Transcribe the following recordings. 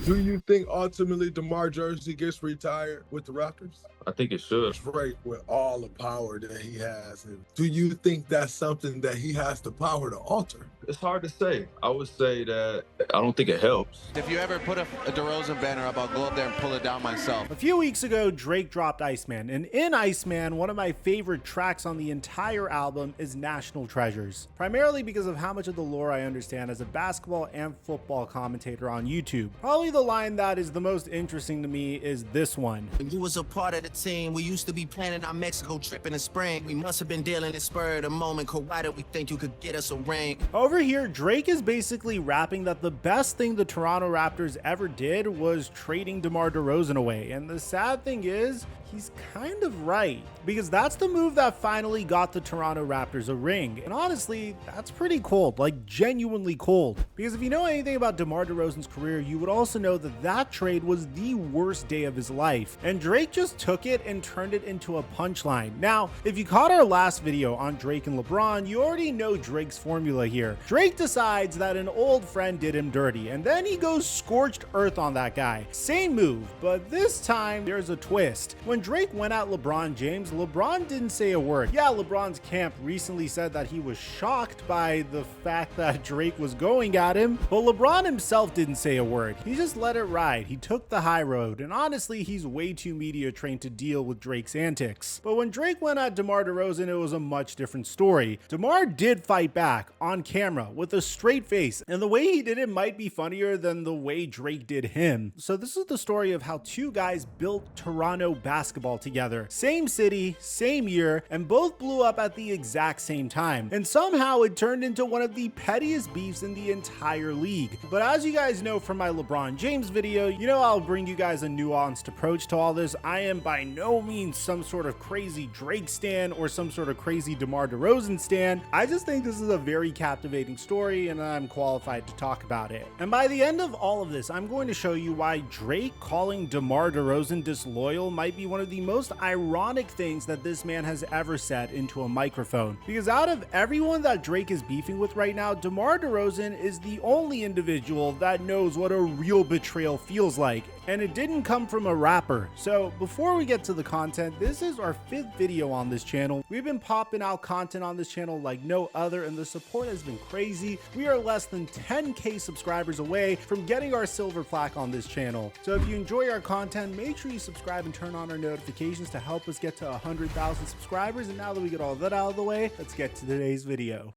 Do you think ultimately DeMar Jersey gets retired with the Raptors? I think it should. Drake, with all the power that he has, and do you think that's something that he has the power to alter? It's hard to say. I would say that I don't think it helps. If you ever put a DeRozan banner up, I'll go up there and pull it down myself. A few weeks ago, Drake dropped Iceman, and in Iceman, one of my favorite tracks on the entire album is National Treasures, primarily because of how much of the lore I understand as a basketball and football commentator on YouTube. Probably the line that is the most interesting to me is this one. You was a part of the team. We used to be planning our Mexico trip in the spring. We must have been dealing in spur of the moment. Cause why did we think you could get us a ring? Over here, Drake is basically rapping that the best thing the Toronto Raptors ever did was trading DeMar DeRozan away. And the sad thing is, he's kind of right, because that's the move that finally got the Toronto Raptors a ring. And honestly, that's pretty cold, like genuinely cold. Because if you know anything about DeMar DeRozan's career, you would also know that that trade was the worst day of his life. And Drake just took it and turned it into a punchline. Now, if you caught our last video on Drake and LeBron, you already know Drake's formula here. Drake decides that an old friend did him dirty, and then he goes scorched earth on that guy. Same move, but this time there's a twist. When Drake went at LeBron James, LeBron didn't say a word. Yeah, LeBron's camp recently said that he was shocked by the fact that Drake was going at him, but LeBron himself didn't say a word. He just let it ride. He took the high road, and honestly, he's way too media trained to deal with Drake's antics. But when Drake went at DeMar DeRozan, it was a much different story. DeMar did fight back on camera with a straight face, and the way he did it might be funnier than the way Drake did him. So this is the story of how two guys built Toronto basketball together. Same city, same year, and both blew up at the exact same time. And somehow it turned into one of the pettiest beefs in the entire league. But as you guys know from my LeBron James video, you know I'll bring you guys a nuanced approach to all this. I am by no means some sort of crazy Drake stan or some sort of crazy DeMar DeRozan stan. I just think this is a very captivating story, and I'm qualified to talk about it. And by the end of all of this, I'm going to show you why Drake calling DeMar DeRozan disloyal might be one of the most ironic things that this man has ever said into a microphone. Because out of everyone that Drake is beefing with right now, DeMar DeRozan is the only individual that knows what a real betrayal feels like. And it didn't come from a rapper. So before we get to the content, this is our 5th video on this channel. We've been popping out content on this channel like no other, and the support has been crazy. We are less than 10K subscribers away from getting our silver plaque on this channel. So if you enjoy our content, make sure you subscribe and turn on our notifications to help us get to 100,000 subscribers. And now that we get all that out of the way, let's get to today's video.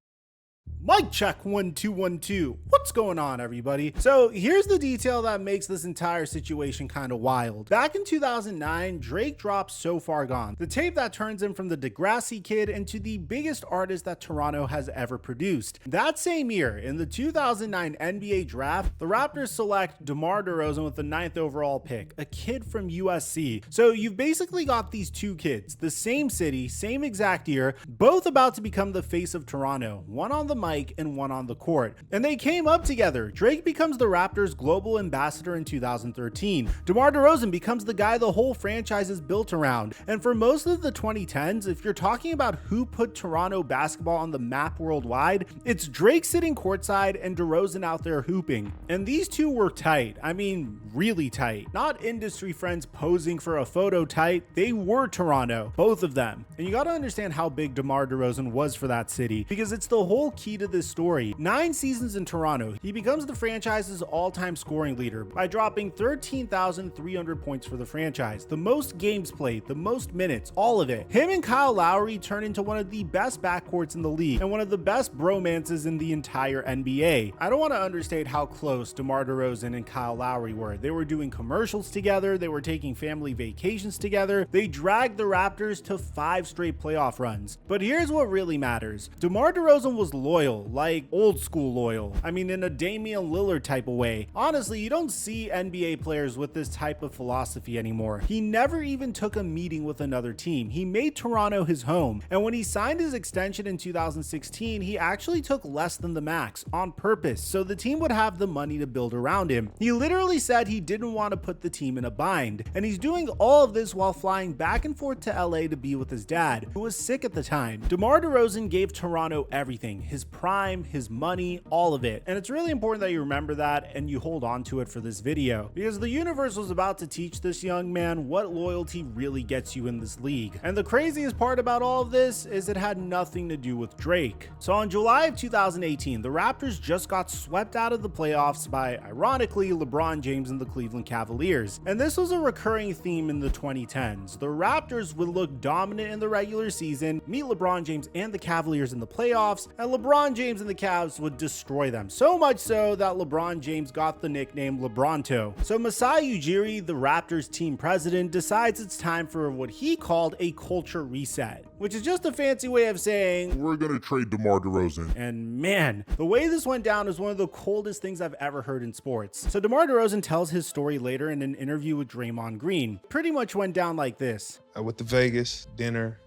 Mic check 1 2 1 2. What's going on, everybody? So here's the detail that makes this entire situation kind of wild. Back in 2009, Drake dropped So Far Gone, the tape that turns him from the Degrassi Kid into the biggest artist that Toronto has ever produced. That same year, in the 2009 NBA draft, the Raptors select DeMar DeRozan with the 9th overall pick, a kid from USC. So you've basically got these two kids, the same city, same exact year, both about to become the face of Toronto, one on the mic and one on the court. And they came up together. Drake becomes the Raptors' global ambassador in 2013. DeMar DeRozan becomes the guy the whole franchise is built around. And for most of the 2010s, if you're talking about who put Toronto basketball on the map worldwide, it's Drake sitting courtside and DeRozan out there hooping. And these two were tight. I mean, really tight. Not industry friends posing for a photo tight. They were Toronto, both of them. And you gotta understand how big DeMar DeRozan was for that city, because it's the whole key to this story. 9 seasons in Toronto, he becomes the franchise's all-time scoring leader by dropping 13,300 points for the franchise, the most games played, the most minutes, all of it. Him and Kyle Lowry turn into one of the best backcourts in the league and one of the best bromances in the entire NBA. I don't want to understate how close DeMar DeRozan and Kyle Lowry were. They were doing commercials together, they were taking family vacations together, they dragged the Raptors to 5 straight playoff runs. But here's what really matters. DeMar DeRozan was loyal, like old school loyal. I mean, in a Damian Lillard type of way. Honestly, you don't see NBA players with this type of philosophy anymore. He never even took a meeting with another team. He made Toronto his home. And when he signed his extension in 2016, he actually took less than the max on purpose, so the team would have the money to build around him. He literally said he didn't want to put the team in a bind. And he's doing all of this while flying back and forth to LA to be with his dad, who was sick at the time. DeMar DeRozan gave Toronto everything. His prime, his money, all of it. And it's really important that you remember that and you hold on to it for this video, because the universe was about to teach this young man what loyalty really gets you in this league. And the craziest part about all of this is it had nothing to do with Drake. So on July of 2018, the Raptors just got swept out of the playoffs by, ironically, LeBron James and the Cleveland Cavaliers. And this was a recurring theme in the 2010s. The Raptors would look dominant in the regular season, meet LeBron James and the Cavaliers in the playoffs, and LeBron James and the Cavs would destroy them. So much so that LeBron James got the nickname LeBronto. So Masai Ujiri, the Raptors team president, decides it's time for what he called a culture reset, which is just a fancy way of saying, we're gonna trade DeMar DeRozan. And man, the way this went down is one of the coldest things I've ever heard in sports. So DeMar DeRozan tells his story later in an interview with Draymond Green. Pretty much went down like this. With the Vegas dinner,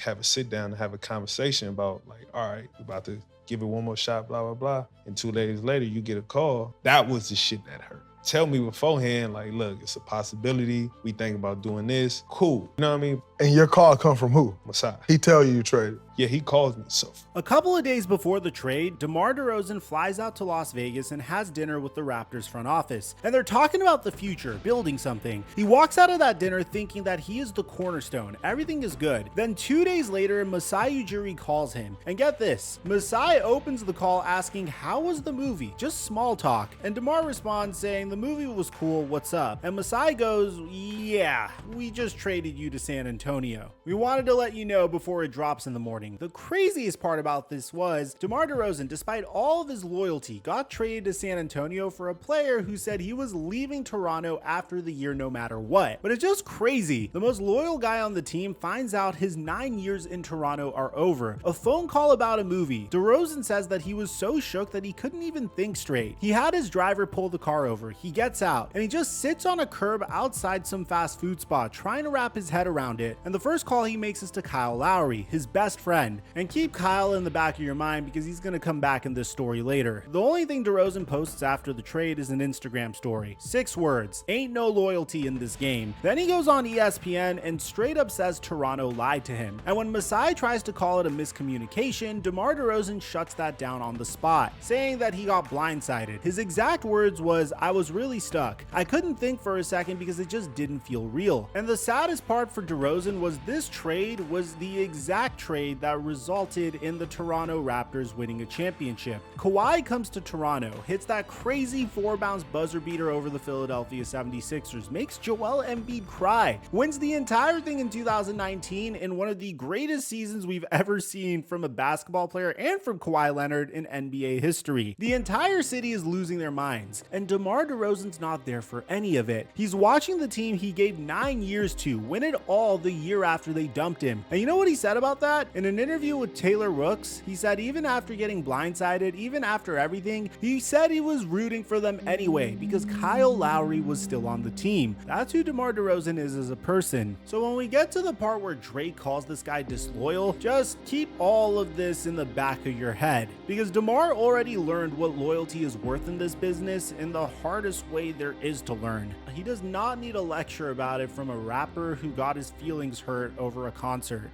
have a sit down and have a conversation about like, all right, we're about to give it one more shot, blah, blah, blah. And 2 days later, you get a call. That was the shit that hurt. Tell me beforehand, like, look, it's a possibility. We think about doing this. Cool. You know what I mean? And your call come from who? Masai. He tell you traded. Yeah, he calls me. So a couple of days before the trade, DeMar DeRozan flies out to Las Vegas and has dinner with the Raptors front office. And they're talking about the future, building something. He walks out of that dinner thinking that he is the cornerstone. Everything is good. Then 2 days later, Masai Ujiri calls him. And get this, Masai opens the call asking, how was the movie? Just small talk. And DeMar responds saying, the movie was cool, what's up? And Masai goes, yeah, we just traded you to San Antonio. We wanted to let you know before it drops in the morning. The craziest part about this was DeMar DeRozan, despite all of his loyalty, got traded to San Antonio for a player who said he was leaving Toronto after the year no matter what. But it's just crazy. The most loyal guy on the team finds out his 9 years in Toronto are over. A phone call about a movie. DeRozan says that he was so shook that he couldn't even think straight. He had his driver pull the car over. He gets out and he just sits on a curb outside some fast food spot trying to wrap his head around it. And the first call he makes is to Kyle Lowry, his best friend. And keep Kyle in the back of your mind because he's going to come back in this story later. The only thing DeRozan posts after the trade is an Instagram story. 6 words, ain't no loyalty in this game. Then he goes on ESPN and straight up says Toronto lied to him. And when Masai tries to call it a miscommunication, DeMar DeRozan shuts that down on the spot, saying that he got blindsided. His exact words was, I was really stuck. I couldn't think for a second because it just didn't feel real. And the saddest part for DeRozan was this trade was the exact trade that resulted in the Toronto Raptors winning a championship. Kawhi comes to Toronto, hits that crazy 4-bounce buzzer beater over the Philadelphia 76ers, makes Joel Embiid cry, wins the entire thing in 2019 in one of the greatest seasons we've ever seen from a basketball player and from Kawhi Leonard in NBA history. The entire city is losing their minds, and DeMar DeRozan's not there for any of it. He's watching the team he gave 9 years to win it all the year after they dumped him. And you know what he said about that? In an interview with Taylor Rooks, he said even after getting blindsided, even after everything, he said he was rooting for them anyway because Kyle Lowry was still on the team. That's who DeMar DeRozan is as a person. So when we get to the part where Drake calls this guy disloyal, just keep all of this in the back of your head because DeMar already learned what loyalty is worth in this business in the hardest way there is to learn. He does not need a lecture about it from a rapper who got his feelings hurt over a concert.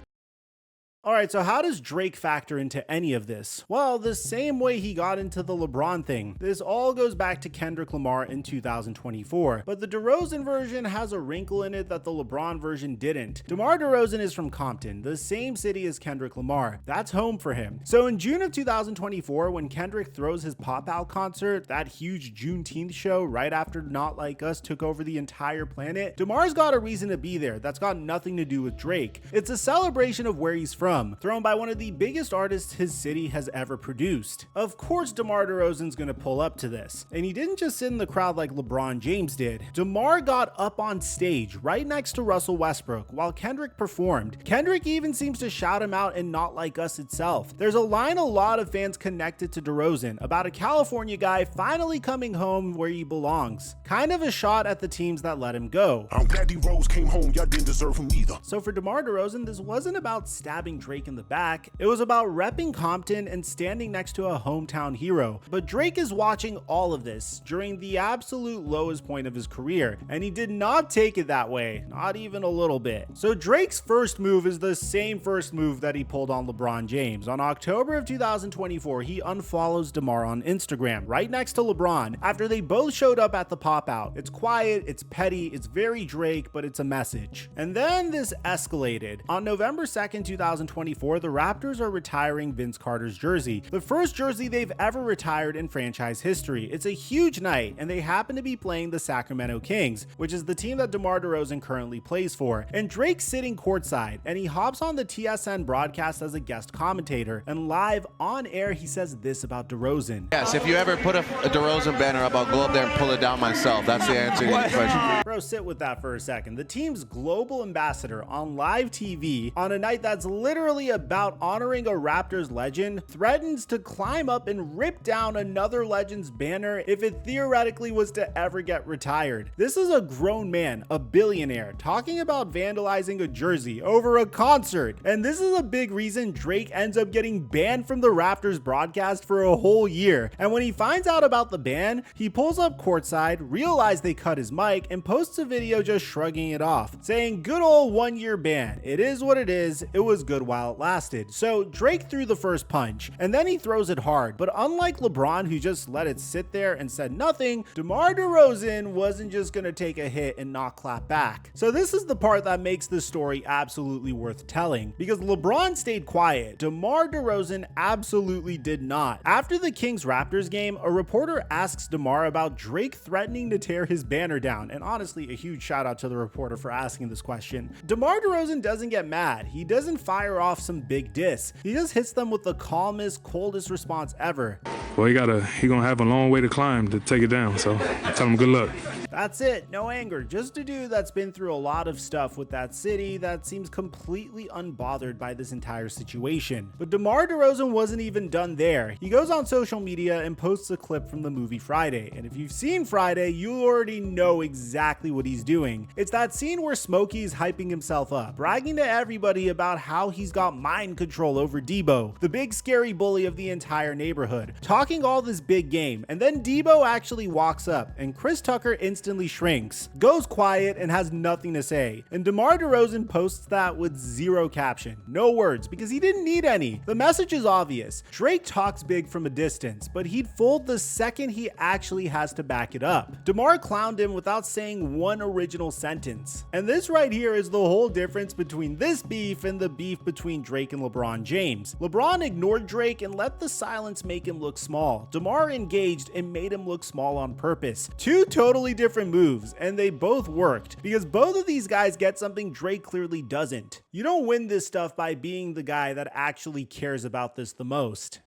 Alright, so how does Drake factor into any of this? Well, the same way he got into the LeBron thing. This all goes back to Kendrick Lamar in 2024, but the DeRozan version has a wrinkle in it that the LeBron version didn't. DeMar DeRozan is from Compton, the same city as Kendrick Lamar. That's home for him. So in June of 2024, when Kendrick throws his pop-out concert, that huge Juneteenth show right after Not Like Us took over the entire planet, DeMar's got a reason to be there that's got nothing to do with Drake. It's a celebration of where he's from, thrown by one of the biggest artists his city has ever produced. Of course DeMar DeRozan's gonna pull up to this, and he didn't just sit in the crowd like LeBron James did. DeMar got up on stage right next to Russell Westbrook while Kendrick performed. Kendrick even seems to shout him out in Not Like Us itself. There's a line a lot of fans connected to DeRozan about a California guy finally coming home where he belongs. Kind of a shot at the teams that let him go. I'm glad D-Rose came home, y'all didn't deserve him either. So for DeMar DeRozan, this wasn't about stabbing Drake in the back. It was about repping Compton and standing next to a hometown hero. But Drake is watching all of this during the absolute lowest point of his career, and he did not take it that way, not even a little bit. So Drake's first move is the same first move that he pulled on LeBron James. On October of 2024, he unfollows DeMar on Instagram, right next to LeBron, after they both showed up at the pop-out. It's quiet, it's petty, it's very Drake, but it's a message. And then this escalated. On November 2nd, 2024, the Raptors are retiring Vince Carter's jersey, the first jersey they've ever retired in franchise history. It's a huge night, and they happen to be playing the Sacramento Kings, which is the team that DeMar DeRozan currently plays for. And Drake's sitting courtside, and he hops on the TSN broadcast as a guest commentator, and live on air he says this about DeRozan. Yes, if you ever put a DeRozan banner up, I'll go up there and pull it down myself. That's the answer to your question. Bro, sit with that for a second. The team's global ambassador on live TV on a night that's literally about honoring a Raptors legend threatens to climb up and rip down another legend's banner if it theoretically was to ever get retired. This is a grown man, a billionaire, talking about vandalizing a jersey over a concert. And this is a big reason Drake ends up getting banned from the Raptors broadcast for a whole year. And when he finds out about the ban, he pulls up courtside, realizes they cut his mic, and posts a video just shrugging it off, saying good old 1 year ban. It is what it is. It was good while it lasted. So Drake threw the first punch, and then he throws it hard. But unlike LeBron, who just let it sit there and said nothing, DeMar DeRozan wasn't just gonna take a hit and not clap back. So this is the part that makes this story absolutely worth telling, because LeBron stayed quiet. DeMar DeRozan absolutely did not. After the Kings-Raptors game, a reporter asks DeMar about Drake threatening to tear his banner down, and honestly, a huge shout out to the reporter for asking this question. DeMar DeRozan doesn't get mad. He doesn't fire off some big diss. He just hits them with the calmest, coldest response ever. Well, he gonna have a long way to climb to take it down, so tell him good luck. That's it, no anger, just a dude that's been through a lot of stuff with that city that seems completely unbothered by this entire situation. But DeMar DeRozan wasn't even done there. He goes on social media and posts a clip from the movie Friday, and if you've seen Friday, you already know exactly what he's doing. It's that scene where Smokey's hyping himself up, bragging to everybody about how he's got mind control over Debo, the big scary bully of the entire neighborhood, talking all this big game, and then Debo actually walks up, and Chris Tucker instantly shrinks, goes quiet, and has nothing to say. And DeMar DeRozan posts that with zero caption, no words, because he didn't need any. The message is obvious. Drake talks big from a distance, but he'd fold the second he actually has to back it up. DeMar clowned him without saying one original sentence. And this right here is the whole difference between this beef and the beef between Drake and LeBron James. LeBron ignored Drake and let the silence make him look small. DeMar engaged and made him look small on purpose. Two totally different moves, and they both worked, because both of these guys get something Drake clearly doesn't. You don't win this stuff by being the guy that actually cares about this the most.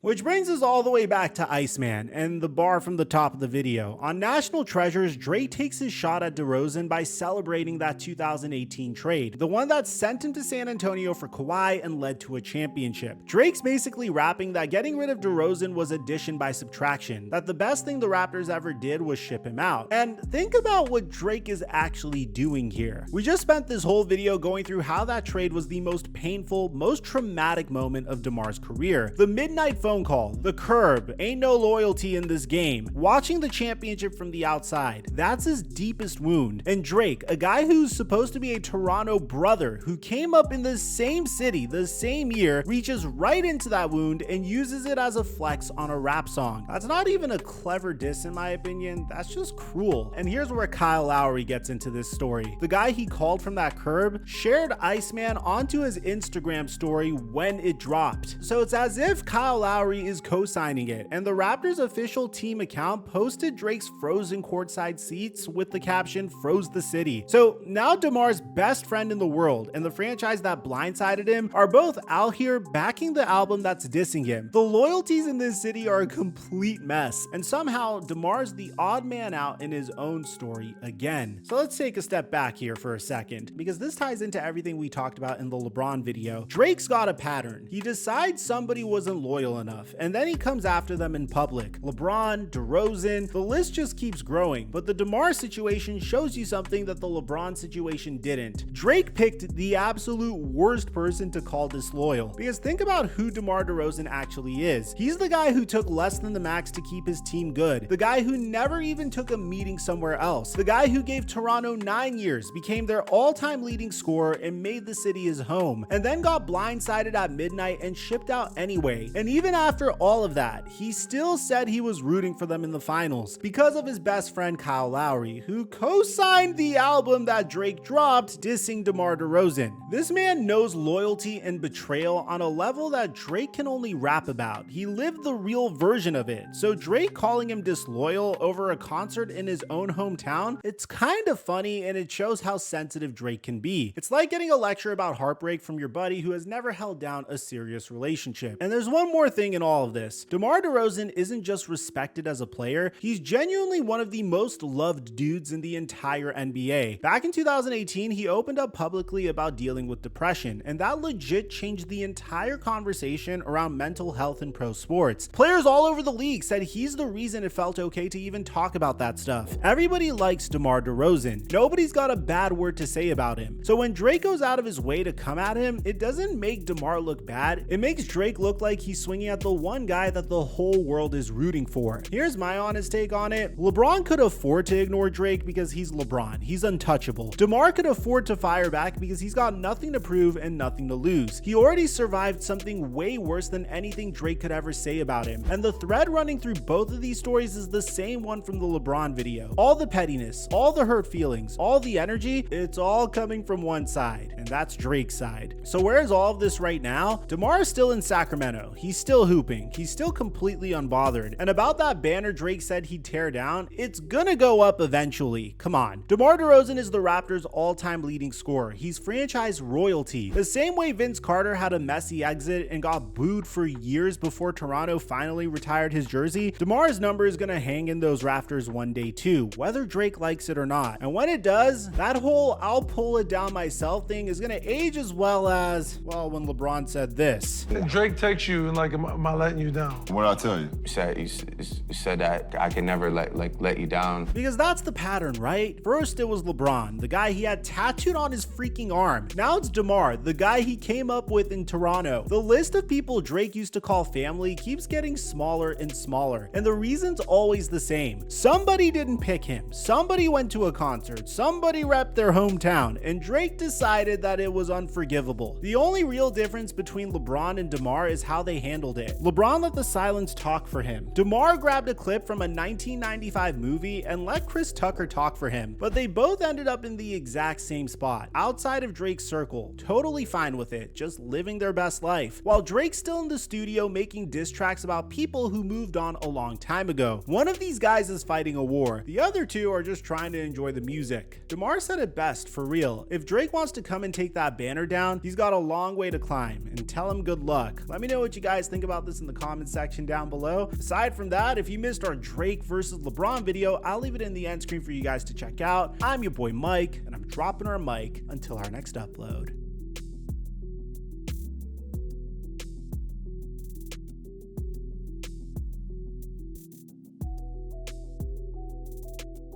Which brings us all the way back to Iceman and the bar from the top of the video. On National Treasures, Drake takes his shot at DeRozan by celebrating that 2018 trade, the one that sent him to San Antonio for Kawhi and led to a championship. Drake's basically rapping that getting rid of DeRozan was addition by subtraction, that the best thing the Raptors ever did was ship him out. And think about what Drake is actually doing here. We just spent this whole video going through how that trade was the most painful, most traumatic moment of DeMar's career. The midnight phone call, the curb, ain't no loyalty in this game, watching the championship from the outside, that's his deepest wound. And Drake, a guy who's supposed to be a Toronto brother who came up in the same city the same year, reaches right into that wound and uses it as a flex on a rap song. That's not even a clever diss in my opinion, that's just cruel. And here's where Kyle Lowry gets into this story. The guy he called from that curb shared Iceman onto his Instagram story when it dropped. So it's as if Kyle Lowry is co-signing it, and the Raptors official team account posted Drake's frozen courtside seats with the caption "Froze the City." So now DeMar's best friend in the world and the franchise that blindsided him are both out here backing the album that's dissing him. The loyalties in this city are a complete mess, and somehow DeMar's the odd man out in his own story again. So let's take a step back here for a second, because this ties into everything we talked about in the LeBron video. Drake's got a pattern. He decides somebody wasn't loyal enough, enough, and then he comes after them in public. LeBron, DeRozan, the list just keeps growing. But the DeMar situation shows you something that the LeBron situation didn't. Drake picked the absolute worst person to call disloyal, because think about who DeMar DeRozan actually is. He's the guy who took less than the max to keep his team good, the guy who never even took a meeting somewhere else, the guy who gave Toronto 9 years, became their all-time leading scorer, and made the city his home, and then got blindsided at midnight and shipped out anyway. And even after all of that, he still said he was rooting for them in the finals because of his best friend Kyle Lowry, who co-signed the album that Drake dropped dissing DeMar DeRozan. This man knows loyalty and betrayal on a level that Drake can only rap about. He lived the real version of it. So Drake calling him disloyal over a concert in his own hometown, it's kind of funny, and it shows how sensitive Drake can be. It's like getting a lecture about heartbreak from your buddy who has never held down a serious relationship. And there's one more thing in all of this. DeMar DeRozan isn't just respected as a player, he's genuinely one of the most loved dudes in the entire NBA. Back in 2018, he opened up publicly about dealing with depression, and that legit changed the entire conversation around mental health in pro sports. Players all over the league said he's the reason it felt okay to even talk about that stuff. Everybody likes DeMar DeRozan. Nobody's got a bad word to say about him. So when Drake goes out of his way to come at him, it doesn't make DeMar look bad. It makes Drake look like he's swinging at the one guy that the whole world is rooting for. Here's my honest take on it. LeBron could afford to ignore Drake because he's LeBron. He's untouchable. DeMar could afford to fire back because he's got nothing to prove and nothing to lose. He already survived something way worse than anything Drake could ever say about him. And the thread running through both of these stories is the same one from the LeBron video. All the pettiness, all the hurt feelings, all the energy, it's all coming from one side, and that's Drake's side. So where's all of this right now? DeMar is still in Sacramento. He's still hooping. He's still completely unbothered. And about that banner Drake said he'd tear down, it's gonna go up eventually. Come on. DeMar DeRozan is the Raptors' all-time leading scorer. He's franchise royalty. The same way Vince Carter had a messy exit and got booed for years before Toronto finally retired his jersey, DeMar's number is gonna hang in those rafters one day too, whether Drake likes it or not. And when it does, that whole "I'll pull it down myself" thing is gonna age as well as, well, when LeBron said this. Drake texts you and like, am I letting you down? What'd I tell you? You said that I can never let you down. Because that's the pattern, right? First it was LeBron, the guy he had tattooed on his freaking arm. Now it's DeMar, the guy he came up with in Toronto. The list of people Drake used to call family keeps getting smaller and smaller, and the reason's always the same. Somebody didn't pick him, somebody went to a concert, somebody repped their hometown, and Drake decided that it was unforgivable. The only real difference between LeBron and DeMar is how they handled it. LeBron let the silence talk for him. DeMar grabbed a clip from a 1995 movie and let Chris Tucker talk for him, but they both ended up in the exact same spot, outside of Drake's circle, totally fine with it, just living their best life, while Drake's still in the studio making diss tracks about people who moved on a long time ago. One of these guys is fighting a war, the other two are just trying to enjoy the music. DeMar said it best, for real. If Drake wants to come and take that banner down, he's got a long way to climb, and tell him good luck. Let me know what you guys think about this in the comment section down below. Aside from that, if you missed our Drake versus LeBron video, I'll leave it in the end screen for you guys to check out. I'm your boy Mike, and I'm dropping our mic until our next upload.